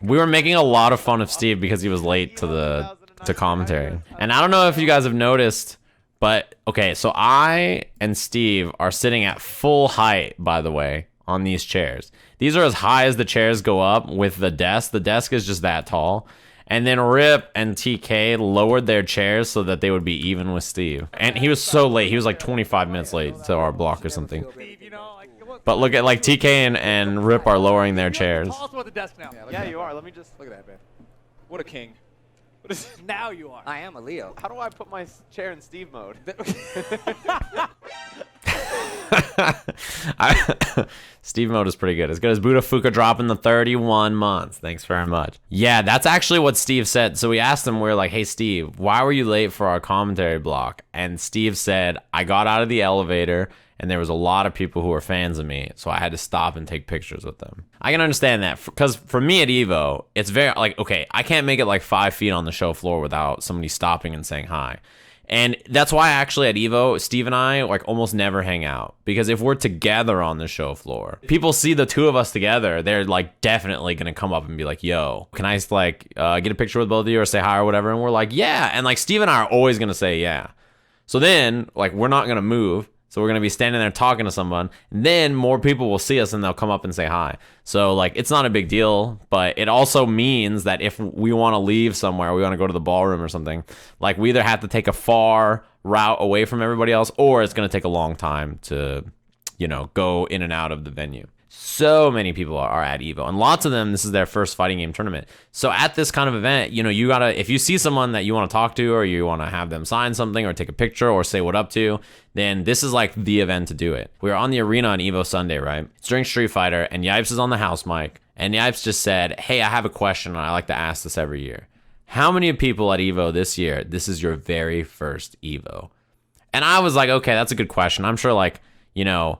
We were making a lot of fun of Steve because he was late to commentary. And I don't know if you guys have noticed, but okay, so I and Steve are sitting at full height, by the way, on these chairs. These are as high as the chairs go up with the desk. The desk is just that tall. And then Rip and TK lowered their chairs so that they would be even with Steve. And he was so late. He was like 25 minutes late to our block or something. But look at like TK and Rip are lowering their chairs. Tell us about the desk now. Yeah, you are. Let me just Look at that, man. What a king. Now you are. I am a Leo. How do I put my chair in Steve mode? Steve mode is pretty good. As good as Buddha Fuka dropping the 31 months. Thanks very much. Yeah, that's actually what Steve said. So we asked him, we were like, hey, Steve, why were you late for our commentary block? And Steve said, I got out of the elevator and there was a lot of people who were fans of me, so I had to stop and take pictures with them. I can understand that, because for me at EVO, it's very, like, okay, I can't make it like 5 feet on the show floor without somebody stopping and saying hi. And that's why actually at EVO, Steve and I like almost never hang out, because if we're together on the show floor, people see the two of us together, they're like definitely gonna come up and be like, yo, can I like get a picture with both of you or say hi or whatever? And we're like, yeah. And like Steve and I are always gonna say yeah. So then like we're not gonna move. So we're going to be standing there talking to someone, and then more people will see us and they'll come up and say hi. So like, it's not a big deal, but it also means that if we want to leave somewhere, we want to go to the ballroom or something, like we either have to take a far route away from everybody else, or it's going to take a long time to, you know, go in and out of the venue. So many people are at EVO, and lots of them, this is their first fighting game tournament. So at this kind of event, you know, you gotta, if you see someone that you want to talk to, or you want to have them sign something or take a picture or say what up to, then this is like the event to do it. We were on the arena on EVO Sunday, right? It's during Street Fighter, and Yipes is on the house mic, and Yipes just said, hey, I have a question, and I like to ask this every year. How many people at EVO this year, this is your very first EVO? And I was like, okay, that's a good question. I'm sure like, you know,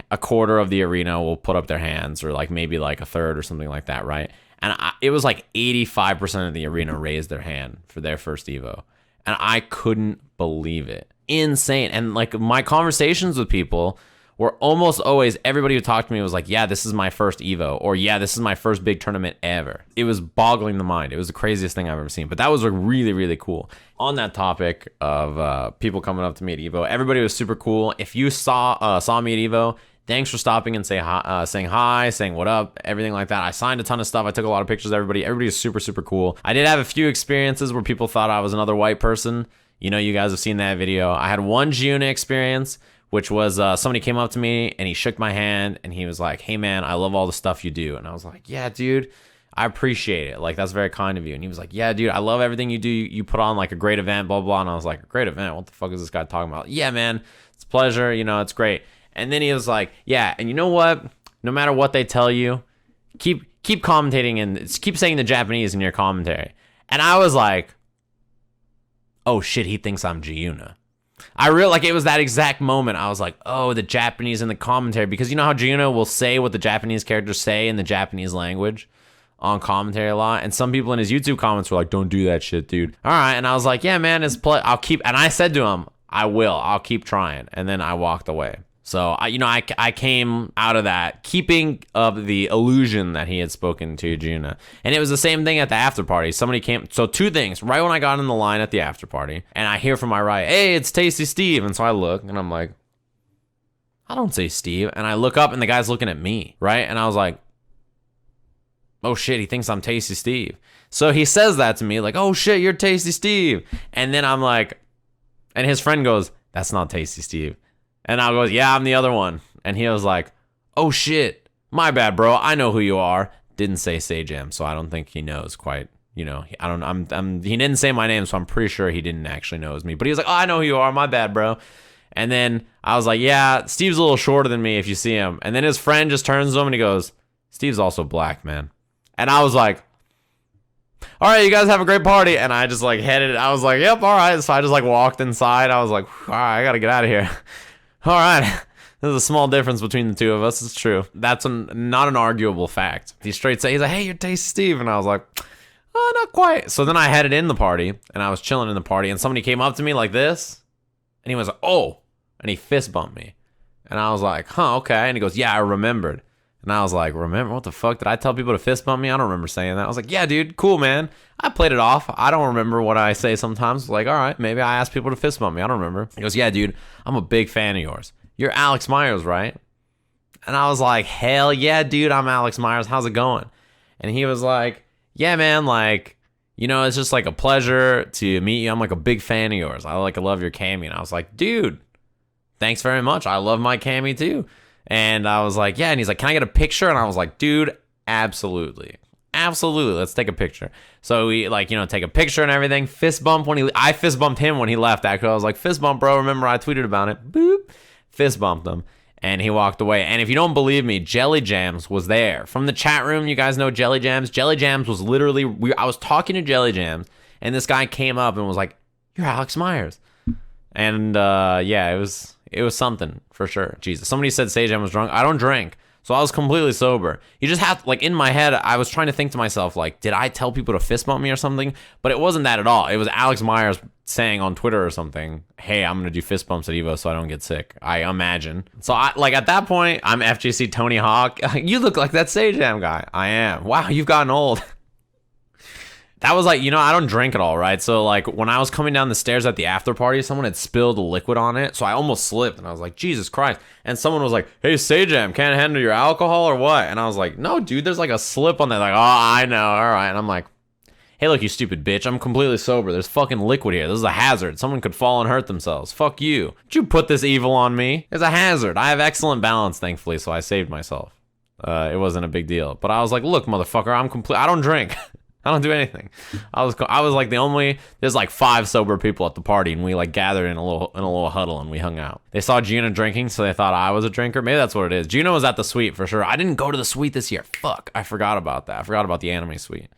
a quarter of the arena will put up their hands, or like maybe like a third or something like that, right? And it was like 85% of the arena raised their hand for their first EVO. And I couldn't believe it. Insane. And like my conversations with people were almost always, everybody who talked to me was like, yeah, this is my first EVO, or yeah, this is my first big tournament ever. It was boggling the mind. It was the craziest thing I've ever seen. But that was like really, really cool. On that topic of people coming up to me at EVO, everybody was super cool. If you saw me at EVO, thanks for stopping and saying hi, saying what up, everything like that. I signed a ton of stuff. I took a lot of pictures of everybody. Everybody is super, super cool. I did have a few experiences where people thought I was another white person. You know, you guys have seen that video. I had one Giuna experience, which was somebody came up to me and he shook my hand and he was like, hey man, I love all the stuff you do. And I was like, yeah, dude, I appreciate it. Like, that's very kind of you. And he was like, yeah, dude, I love everything you do. You put on like a great event, blah, blah. And I was like, a great event? What the fuck is this guy talking about? Yeah, man, it's a pleasure. You know, it's great. And then he was like, yeah, and you know what? No matter what they tell you, keep commentating and keep saying the Japanese in your commentary. And I was like, oh shit, he thinks I'm Giuna. I really, like, it was that exact moment. I was like, oh, the Japanese in the commentary. Because you know how Giuna will say what the Japanese characters say in the Japanese language on commentary a lot? And some people in his YouTube comments were like, don't do that shit, dude. All right. And I was like, yeah, man, I'll keep, and I said to him, I'll keep trying. And then I walked away. So, I came out of that keeping of the illusion that he had spoken to Giuna. And it was the same thing at the after party. Somebody came, so two things. Right when I got in the line at the after party, and I hear from my right, hey, it's Tasty Steve. And so I look, and I'm like, I don't say Steve. And I look up, and the guy's looking at me, right? And I was like, oh shit, he thinks I'm Tasty Steve. So he says that to me, like, oh shit, you're Tasty Steve. And then I'm like, and his friend goes, that's not Tasty Steve. And I goes, yeah, I'm the other one. And he was like, oh shit, my bad, bro. I know who you are. Didn't say Sajam, so I don't think he knows quite. You know, he didn't say my name, so I'm pretty sure he didn't actually know it was me. But he was like, oh, I know who you are. My bad, bro. And then I was like, yeah, Steve's a little shorter than me if you see him. And then his friend just turns to him and he goes, Steve's also black, man. And I was like, all right, you guys have a great party. And I just like headed, I was like, yep, all right. So I just like walked inside. I was like, all right, I got to get out of here. All right, there's a small difference between the two of us. It's true. That's not an arguable fact. He straight said, he's like, hey, you're Tasty Steve. And I was like, oh, not quite. So then I headed in the party, and I was chilling in the party, and somebody came up to me like this, and he was like, oh, and he fist bumped me. And I was like, huh, okay. And he goes, yeah, I remembered. And I was like, remember, what the fuck? Did I tell people to fist bump me? I don't remember saying that. I was like, yeah, dude, cool, man. I played it off. I don't remember what I say sometimes. Like, all right, maybe I asked people to fist bump me. I don't remember. He goes, yeah, dude, I'm a big fan of yours. You're Alex Myers, right? And I was like, hell yeah, dude, I'm Alex Myers. How's it going? And he was like, yeah, man, like, you know, it's just like a pleasure to meet you. I'm like a big fan of yours. I love your cami. And I was like, dude, thanks very much. I love my cami too. And I was like, yeah. And he's like, can I get a picture? And I was like, dude, absolutely. Absolutely. Let's take a picture. So we take a picture and everything. Fist bump I fist bumped him when he left. Actually, I was like, fist bump, bro. Remember I tweeted about it. Boop. Fist bumped him. And he walked away. And if you don't believe me, Jelly Jams was there. From the chat room, you guys know Jelly Jams. Jelly Jams was literally, I was talking to Jelly Jams, and this guy came up and was like, you're Alex Myers. And yeah, it was something for sure. Jesus. Somebody said Sajam was drunk. I don't drink. So I was completely sober. You just have to, like, in my head, I was trying to think to myself, like, did I tell people to fist bump me or something? But it wasn't that at all. It was Alex Myers saying on Twitter or something, hey, I'm going to do fist bumps at EVO so I don't get sick. I imagine. So, at that point, I'm FGC Tony Hawk. You look like that Sajam guy. I am. Wow, you've gotten old. That was like, I don't drink at all, right? So, like, when I was coming down the stairs at the after party, someone had spilled a liquid on it. So I almost slipped, and I was like, Jesus Christ. And someone was like, hey, Sajam, can't handle your alcohol or what? And I was like, no, dude, there's like a slip on that. Like, oh, I know, all right. And I'm like, hey, look, you stupid bitch. I'm completely sober. There's fucking liquid here. This is a hazard. Someone could fall and hurt themselves. Fuck you. Did you put this evil on me? It's a hazard. I have excellent balance, thankfully, so I saved myself. It wasn't a big deal. But I was like, look, motherfucker, I don't drink. I don't do anything. I was like there's like 5 sober people at the party, and we like gathered in a little huddle and we hung out. They saw Gina drinking, so they thought I was a drinker. Maybe that's what it is. Gina was at the suite for sure. I didn't go to the suite this year. Fuck, I forgot about that. I forgot about the anime suite.